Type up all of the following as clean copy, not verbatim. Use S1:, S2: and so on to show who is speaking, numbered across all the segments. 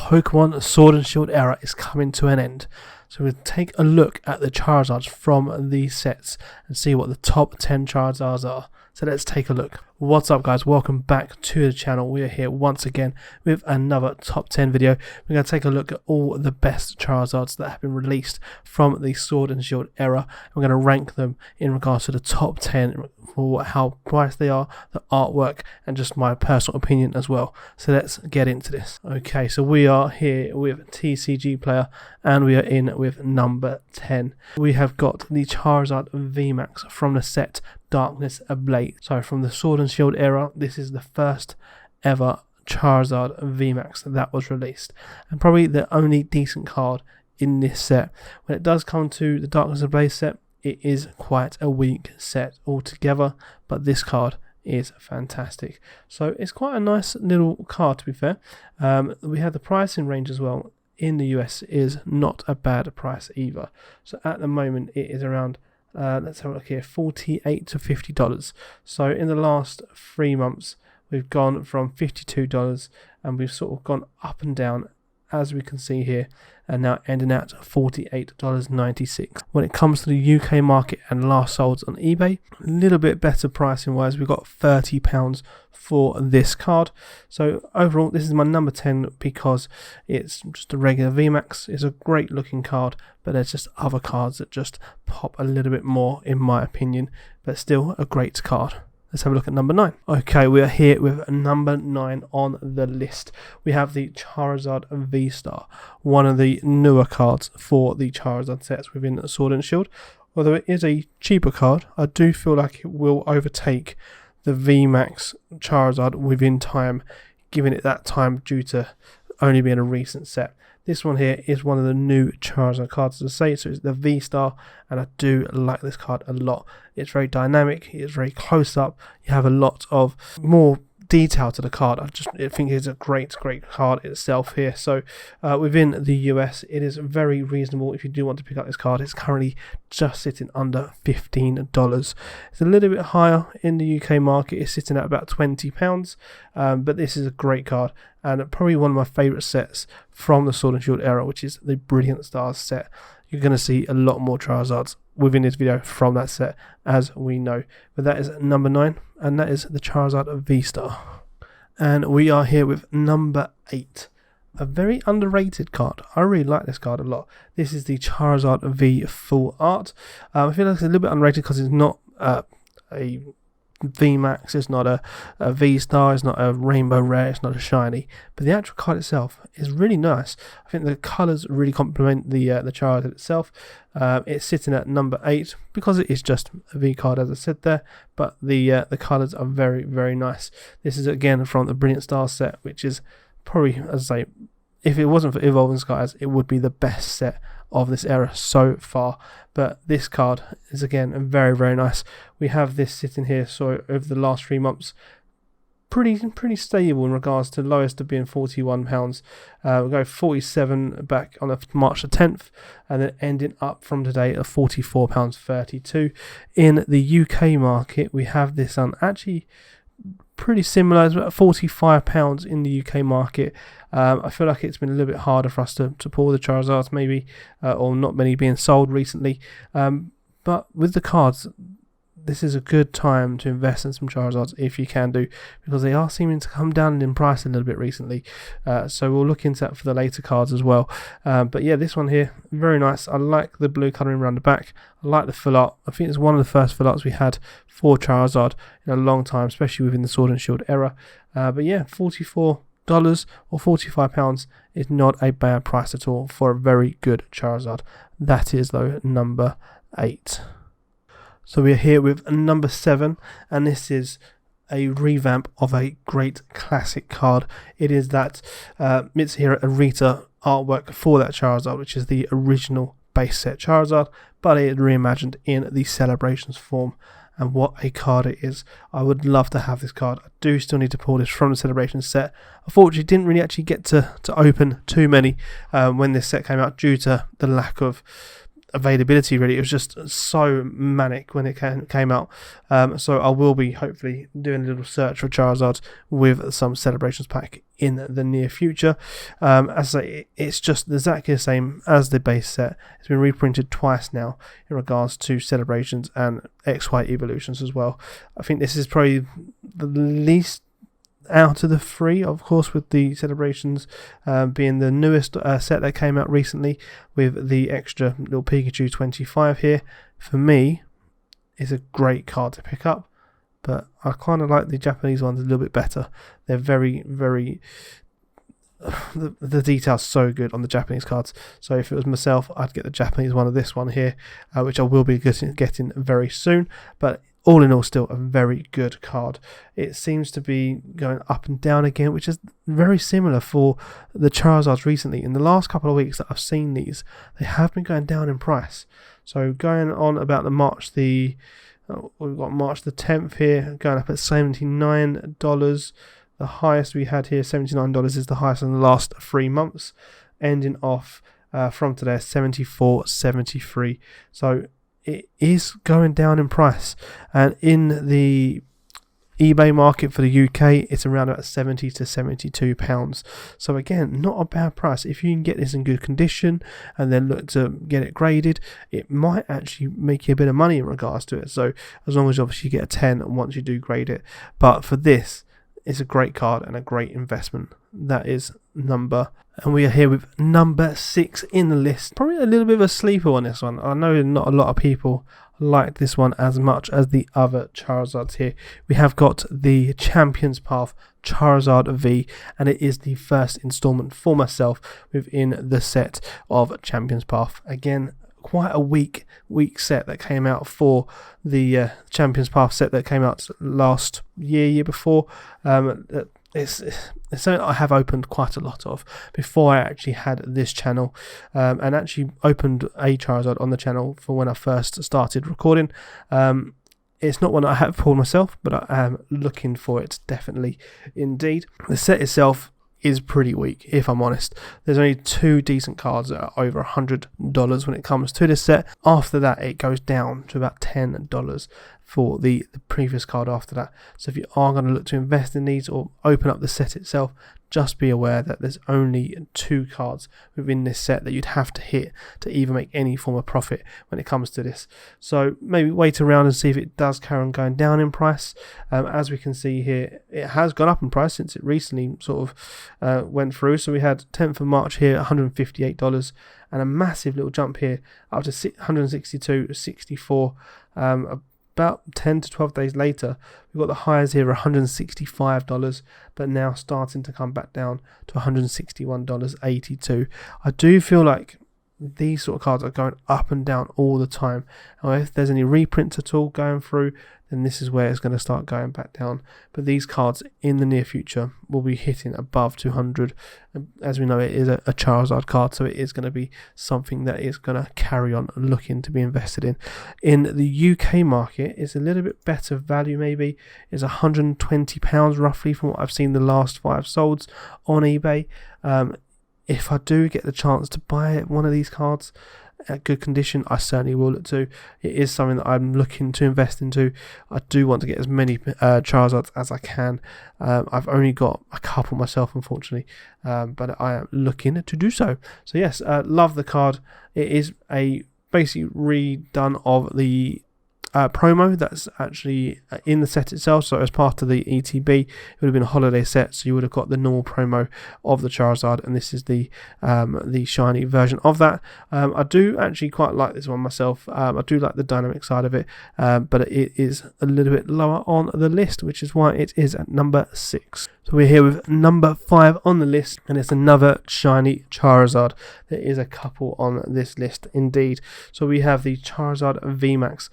S1: Pokémon Sword and Shield Era is coming to an end. So we'll take a look at the Charizards from these sets and see what the top 10 Charizards are. So let's take a look. What's up guys, welcome back to the channel. We are here once again with another top 10 video. We're going to take a look at all the best Charizards that have been released from the Sword and Shield era. We're going to rank them in regards to the top 10 for how priced they are, the artwork, and just my personal opinion as well. So let's get into this. Okay, so we are here with TCG Player and we are in with number 10. We have got the Charizard VMAX from the set Darkness Ablaze. So from the Sword and Shield era, this is the first ever Charizard VMAX that was released, and probably the only decent card in this set. When it does come to the Darkness Ablaze set, it is quite a weak set altogether, but this card is fantastic. So it's quite a nice little card, to be fair. We have the pricing range as well. In the US is not a bad price either. So at the moment it is around let's have a look here, $48 to $50. So in the last 3 months we've gone from $52 and we've sort of gone up and down, as we can see here, and now ending at $48.96. When it comes to the UK market and last sold on eBay, a little bit better pricing wise, we've got £30 for this card. So overall this is my number 10 because it's just a regular VMAX. It's a great looking card, but there's just other cards that just pop a little bit more in my opinion, but still a great card. Let's have a look at number 9. Okay, we are here with number 9 on the list. We have the Charizard V-Star, one of the newer cards for the Charizard sets within Sword and Shield. Although it is a cheaper card, I do feel like it will overtake the VMAX Charizard within time, giving it that time due to only being a recent set. This one here is one of the new Charizard cards, as I say, so it's the V-Star, and I do like this card a lot. It's very dynamic, it's very close up, you have a lot of more detail to the card. I think it's a great card itself here. So within the US it is very reasonable if you do want to pick up this card. It's currently just sitting under $15. It's a little bit higher in the UK market, it's sitting at about £20, but this is a great card and probably one of my favourite sets from the Sword and Shield era, which is the Brilliant Stars set. You're going to see a lot more Charizards within this video from that set, as we know. But that is number 9, and that is the Charizard V-Star. And we are here with number 8. A very underrated card. I really like this card a lot. This is the Charizard V Full Art. I feel like it's a little bit underrated because it's not a VMAX, it's not a V-Star, it's not a Rainbow Rare, it's not a Shiny, but the actual card itself is really nice. I think the colours really complement the Charizard itself. It's sitting at number 8 because it is just a V card, as I said there, but the colours are very nice. This is again from the Brilliant Stars set, which is probably, as I say, if it wasn't for Evolving Skies, it would be the best set of this era so far. But this card is again very nice. We have this sitting here, so over the last 3 months, pretty stable in regards to lowest of being £41. We'll go 47 back on March the 10th, and then ending up from today at £44.32. In the UK market, we have this on actually pretty similar. It's about £45 in the UK market. I feel like it's been a little bit harder for us to pull the Charizards maybe, or not many being sold recently, but with the cards this is a good time to invest in some Charizards if you can do, because they are seeming to come down in price a little bit recently, so we'll look into that for the later cards as well. But yeah, this one here, very nice. I like the blue colouring around the back. I like the full art. I think it's one of the first full arts we had for Charizard in a long time, especially within the Sword and Shield era. But yeah, $44 or £45 is not a bad price at all for a very good Charizard. That is though number 8. So we're here with number 7, and this is a revamp of a great classic card. It is that Mitsuhiro Arita artwork for that Charizard, which is the original base set Charizard, but it reimagined in the Celebrations form. And what a card it is. I would love to have this card. I do still need to pull this from the Celebrations set. Unfortunately, didn't really actually get to open too many when this set came out due to the lack of availability. Really, it was just so manic when it came out. So I will be hopefully doing a little search for Charizard with some Celebrations pack in the near future. As I say, it's just exactly the same as the base set. It's been reprinted twice now in regards to celebrations and XY evolutions as well. I think this is probably the least out of the three, of course, with the celebrations being the newest set that came out recently with the extra little Pikachu 25 here. For me, it's a great card to pick up, but I kind of like the Japanese ones a little bit better. They're very, very... the detail's so good on the Japanese cards. So if it was myself, I'd get the Japanese one of this one here, which I will be getting very soon. But all in all, still a very good card. It seems to be going up and down again, which is very similar for the Charizards recently. In the last couple of weeks that I've seen these, they have been going down in price. So going on about the we've got March the 10th here, going up at $79. The highest we had here, $79, is the highest in the last 3 months, ending off from today, $74.73. So it is going down in price, and in the eBay market for the UK, it's around about £70 to £72. So again, not a bad price. If you can get this in good condition and then look to get it graded, it might actually make you a bit of money in regards to it. So as long as obviously you get a 10 once you do grade it. But for this, it's a great card and a great investment. That is Number. And we are here with NumberSix in the list. Probably a little bit of a sleeper on this one. I know not a lot of people like this one as much as the other Charizards here. We have got the Champions Path Charizard V, and it is the first installment for myself within the set of Champions Path. Again, quite a weak set that came out for the Champions Path set that came out last year before. It's something I have opened quite a lot of before I actually had this channel, and actually opened a Charizard on the channel for when I first started recording. It's not one I have pulled myself, but I am looking for it definitely indeed. The set itself is pretty weak, if I'm honest. There's only 2 decent cards that are over $100 when it comes to this set. After that, it goes down to about $10 for the previous card after that. So if you are going to look to invest in these or open up the set itself, just be aware that there's only 2 cards within this set that you'd have to hit to even make any form of profit when it comes to this. So maybe wait around and see if it does carry on going down in price. As we can see here, it has gone up in price since it recently sort of went through. So we had 10th of March here, $158, and a massive little jump here up to $162.64. About 10 to 12 days later, we've got the highs here, $165, but now starting to come back down to $161.82. I do feel like these sort of cards are going up and down all the time. However, if there's any reprints at all going through, then this is where it's going to start going back down. But these cards in the near future will be hitting above 200. As we know, it is a Charizard card, so it is going to be something that is going to carry on looking to be invested in. In the UK market, it's a little bit better value maybe. It's £120 roughly from what I've seen the last 5 solds on eBay. If I do get the chance to buy one of these cards at good condition, I certainly will look to. It is something that I'm looking to invest into. I do want to get as many Charizards as I can. I've only got a couple myself, unfortunately, but I am looking to do so. So yes, love the card. It is a basically redone of the promo that's actually in the set itself. So as part of the ETB, it would have been a holiday set, so you would have got the normal promo of the Charizard, and this is the shiny version of that. I do actually quite like this one myself. I do like the dynamic side of it, but it is a little bit lower on the list, which is why it is at number 6. So we're here with number 5 on the list, and it's another shiny Charizard. There is a couple on this list indeed. So we have the Charizard VMAX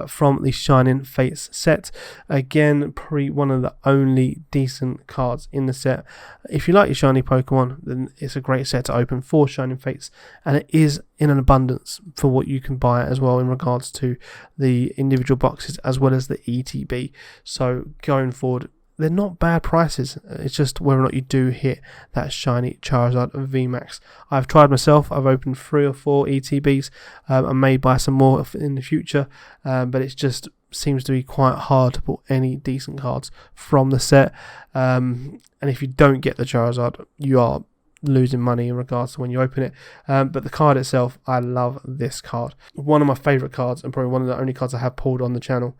S1: from the Shining Fates set. Again, probably one of the only decent cards in the set. If you like your shiny Pokemon, then it's a great set to open for Shining Fates, and it is in an abundance for what you can buy as well in regards to the individual boxes as well as the ETB. So going forward, they're not bad prices. It's just whether or not you do hit that shiny Charizard VMAX. I've tried myself. I've opened 3 or 4 ETBs. I may buy some more in the future, but it's just seems to be quite hard to pull any decent cards from the set. And if you don't get the Charizard, you are losing money in regards to when you open it. But the card itself, I love this card. One of my favourite cards, and probably one of the only cards I have pulled on the channel,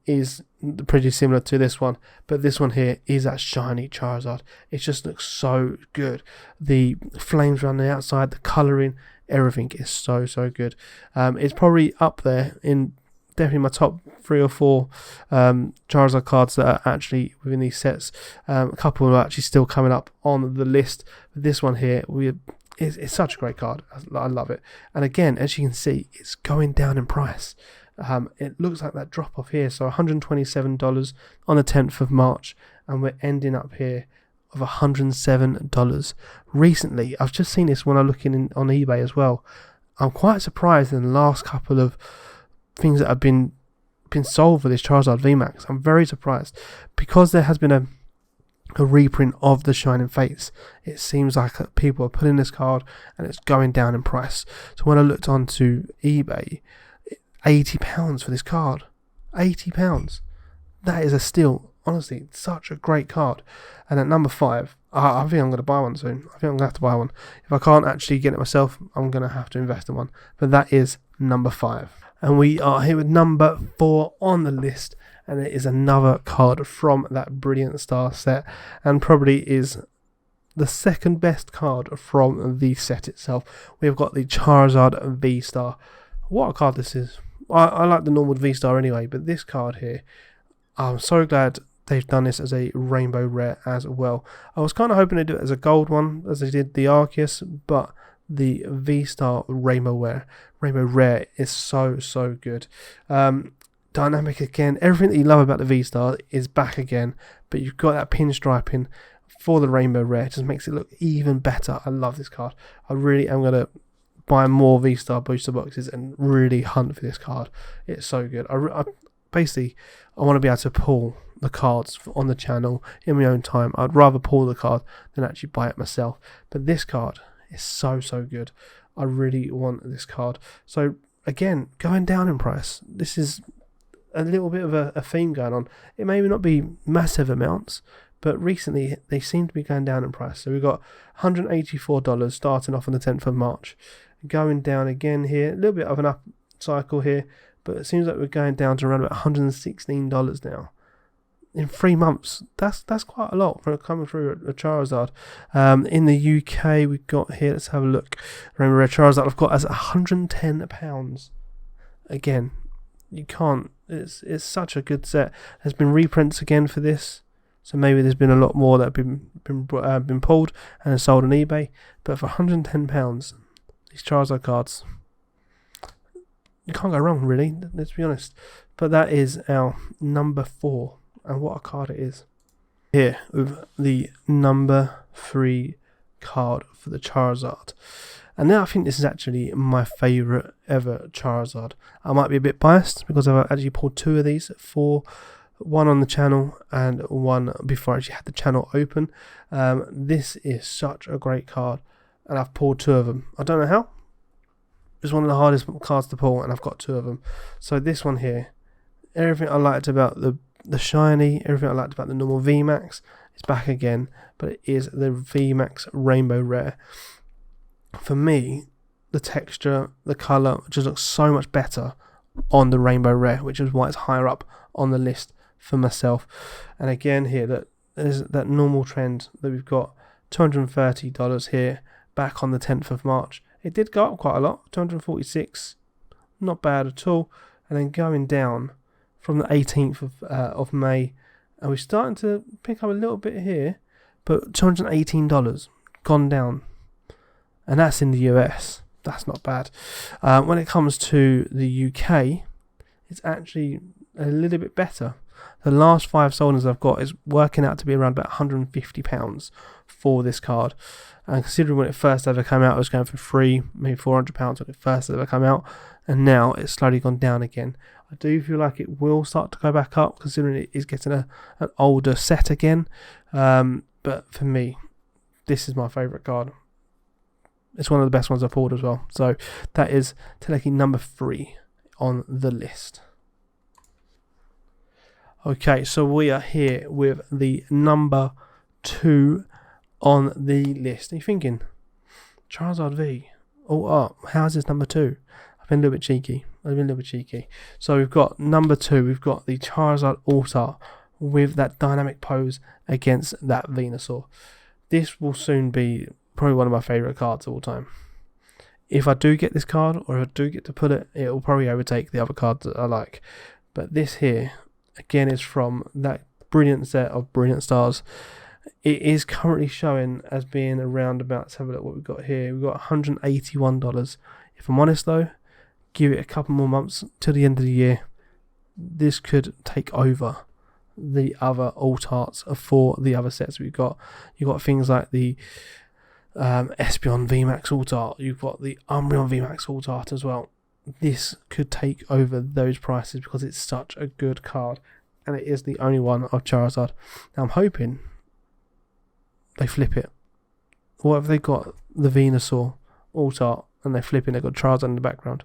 S1: is pretty similar to this one. But this one here is that shiny Charizard. It just looks so good. The flames around the outside, the colouring, everything is so good. It's probably up there in definitely my top 3 or 4 Charizard cards that are actually within these sets. A couple are actually still coming up on the list. But this one here, it's such a great card. I love it. And again, as you can see, it's going down in price. It looks like that drop off here. So $127 on the 10th of March, and we're ending up here of $107. Recently, I've just seen this when I'm looking on eBay as well. I'm quite surprised in the last couple of things that have been sold for this Charizard VMAX. I'm very surprised because there has been a reprint of the Shining Fates. It seems like people are putting this card and it's going down in price. So when I looked onto eBay, £80 for this card. £80. That is a steal. Honestly, such a great card. And at number 5, I think I'm going to buy one soon. I think I'm going to have to buy one. If I can't actually get it myself, I'm going to have to invest in one. But that is number 5. And we are here with number 4 on the list. And it is another card from that Brilliant Star set. And probably is the second best card from the set itself. We've got the Charizard V-Star. What a card this is. I like the normal V-Star anyway. But this card here, I'm so glad they've done this as a rainbow rare as well. I was kind of hoping to do it as a gold one, as they did the Arceus, but the V-Star rainbow rare is so good. Dynamic again. Everything that you love about the V-Star is back again, but you've got that pinstriping for the rainbow rare. It just makes it look even better. I love this card. I really am going to buy more V-Star booster boxes and really hunt for this card. It's so good. Basically, I want to be able to pull the cards on the channel in my own time. I'd rather pull the card than actually buy it myself. But this card is so good. I really want this card. So again, going down in price. This is a little bit of a theme going on. It may not be massive amounts, but recently they seem to be going down in price. So we've got $184 starting off on the 10th of March. Going down again here. A little bit of an up cycle here. But it seems like we're going down to around about $116 now. In 3 months, that's quite a lot for coming through a Charizard. In the UK, we've got here, let's have a look. Remember, a Charizard I've got as £110. Again, you can't, it's such a good set. There's been reprints again for this. So maybe there's been a lot more that have been pulled and sold on eBay. But for £110, these Charizard cards, you can't go wrong, really. Let's be honest. But that is our number 4, and what a card it is. Here with the number 3 card for the Charizard, and now I think this is actually my favourite ever Charizard. I might be a bit biased because I've actually pulled 2 of these, one on the channel and one before I actually had the channel open. This is such a great card, and I've pulled 2 of them. I don't know how. It's one of the hardest cards to pull, and I've got 2 of them. So this one here, everything I liked about the shiny, everything I liked about the normal VMAX is back again, but it is the VMAX Rainbow Rare. For me, the texture, the colour just looks so much better on the Rainbow Rare, which is why it's higher up on the list for myself. And again here, that there's that normal trend that we've got $230 here, back on the 10th of March. It did go up quite a lot, 246, not bad at all. And then going down from the 18th of May, and we're starting to pick up a little bit here, but $218 gone down, and that's in the US. That's not bad. When it comes to the UK, it's actually a little bit better. The last 5 sold I've got is working out to be around about £150 for this card. And considering when it first ever came out, it was going for free, maybe £400 when it first ever came out, and now it's slowly gone down again. I do feel like it will start to go back up, considering it is getting an older set again. But for me, this is my favourite card. It's one of the best ones I've pulled as well. So that is technically number 3 on the list. Okay, so we are here with the number 2 on the list. Are you thinking, Charizard V? Oh, how's this number 2? I've been a little bit cheeky. So we've got number 2. We've got the Charizard Alt-Art with that dynamic pose against that Venusaur. This will soon be probably one of my favourite cards of all time. If I do get this card, or if I do get to put it, it will probably overtake the other cards that I like. But this here, again, is from that brilliant set of Brilliant Stars. It is currently showing as being around about, let's have a look what we've got here. We've got $181. If I'm honest though, give it a couple more months till the end of the year. This could take over the other alt-arts for the other sets we've got. You've got things like the Espeon VMAX alt-art. You've got the Umbreon VMAX alt-art as well. This could take over those prices because it's such a good card, and it is the only one of Charizard. Now I'm hoping they flip it. What if they got the Venusaur alt-art and they're flipping, they've got Charizard in the background?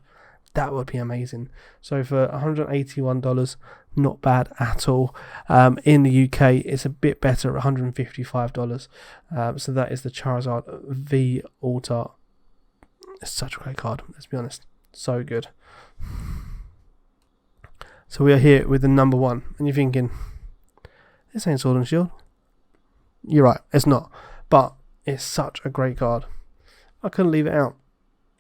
S1: That would be amazing. So for $181, not bad at all. In the UK, it's a bit better at $155. So that is the Charizard V alt-art. It's such a great card, let's be honest. So good. So we are here with the number 1, and you're thinking, this ain't Sword and Shield. You're right, it's not, but it's such a great card. I couldn't leave it out,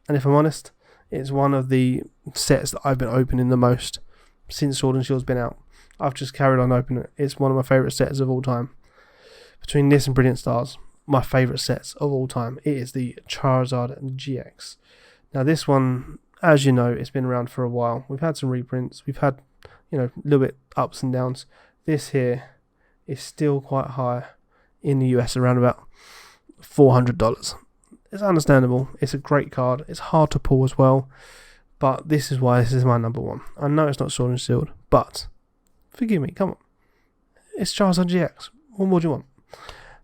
S1: and if I'm honest, it's one of the sets that I've been opening the most since Sword and Shield's been out. I've just carried on opening it. It's one of my favourite sets of all time. Between this and Brilliant Stars, my favourite sets of all time, it is the Charizard GX. Now this one, as you know, it's been around for a while. We've had some reprints. We've had, a little bit ups and downs. This here is still quite high in the US, around about $400. It's understandable. It's a great card. It's hard to pull as well. But this is why this is my number 1. I know it's not Sword and Shield, but forgive me, come on. It's Charizard GX. What more do you want?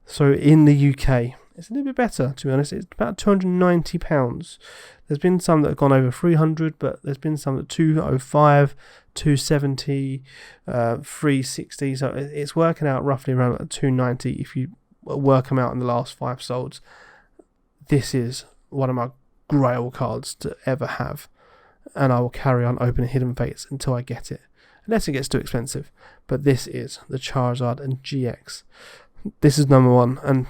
S1: So in the UK, it's a little bit better, to be honest. It's about £290. There's been some that have gone over 300, but there's been some that 205, 270, 360. So it's working out roughly around 290 if you work them out in the last 5 solds. This is one of my grail cards to ever have, and I will carry on opening Hidden Fates until I get it, unless it gets too expensive. But this is the Charizard and GX. This is number 1, and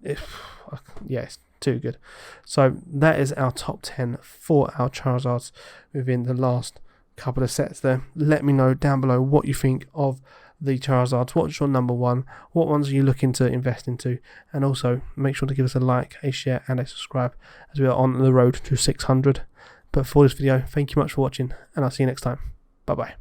S1: it's too good. So that is our top 10 for our Charizards within the last couple of sets there. Let me know down below what you think of the Charizards. What's your number 1? What ones are you looking to invest into? And also make sure to give us a like, a share and a subscribe, as we are on the road to 600. But for this video, thank you much for watching, and I'll see you next time. Bye bye.